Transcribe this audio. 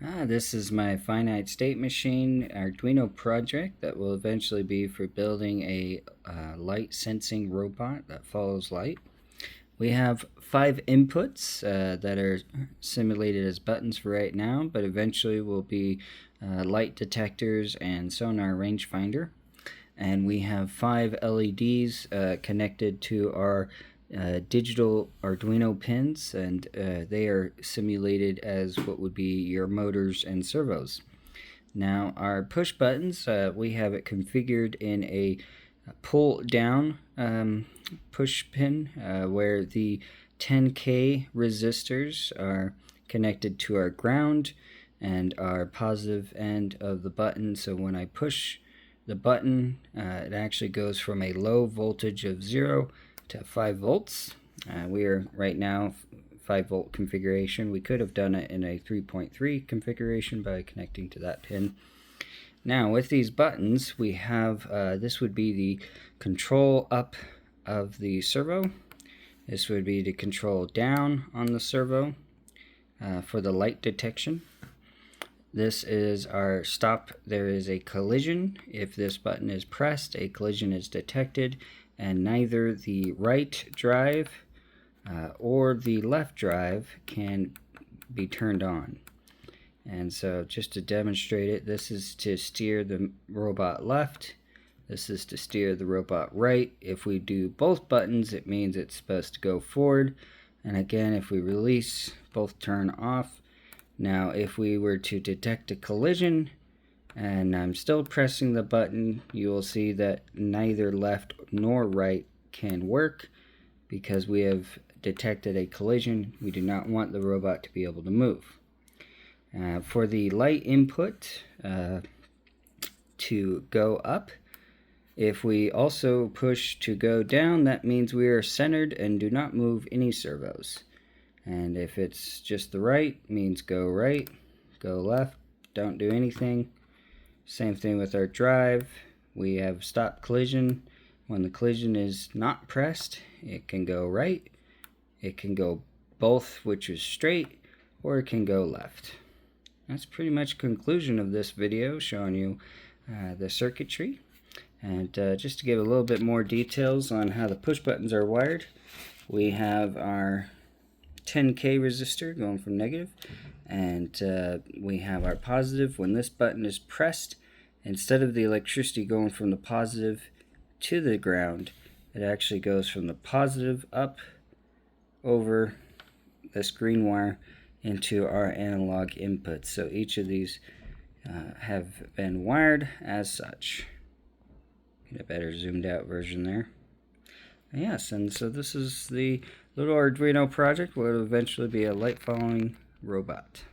This is my finite state machine Arduino project that will eventually be for building a light sensing robot that follows light. We have 5 inputs that are simulated as buttons for right now, but eventually will be light detectors and sonar rangefinder. And we have 5 LEDs connected to our digital Arduino pins, and they are simulated as what would be your motors and servos. Now our push buttons, we have it configured in a pull down push pin where the 10K resistors are connected to our ground and our positive end of the button. So when I push the button, it actually goes from a low voltage of 0 to 5 volts. We are right now 5 volt configuration. We could have done it in a 3.3 configuration by connecting to that pin. Now with these buttons, we have this would be the control up of the servo. This would be the control down on the servo for the light detection. This is our stop. There is a collision. If this button is pressed, a collision is detected, and neither the right drive or the left drive can be turned on. And so just to demonstrate it, this is to steer the robot left. This is to steer the robot right. If we do both buttons, it means it's supposed to go forward. And again, if we release, both turn off. Now, if we were to detect a collision, and I'm still pressing the button, you will see that neither left nor right can work because we have detected a collision. We do not want the robot to be able to move. For the light input to go up, if we also push to go down, that means we are centered and do not move any servos. And if it's just the right, means go right, go left, don't do anything. Same thing with our drive. We have stop collision. When the collision is not pressed, it can go right, it can go both, which is straight, or it can go left. That's pretty much conclusion of this video, showing you the circuitry. And just to give a little bit more details on how the push buttons are wired, we have our 10K resistor going from negative, and we have our positive. When this button is pressed, instead of the electricity going from the positive to the ground, it actually goes from the positive up over this green wire into our analog inputs. So each of these have been wired as such. Get a better zoomed out version there. Yes, and so this is the little Arduino project. Will eventually be a light following robot.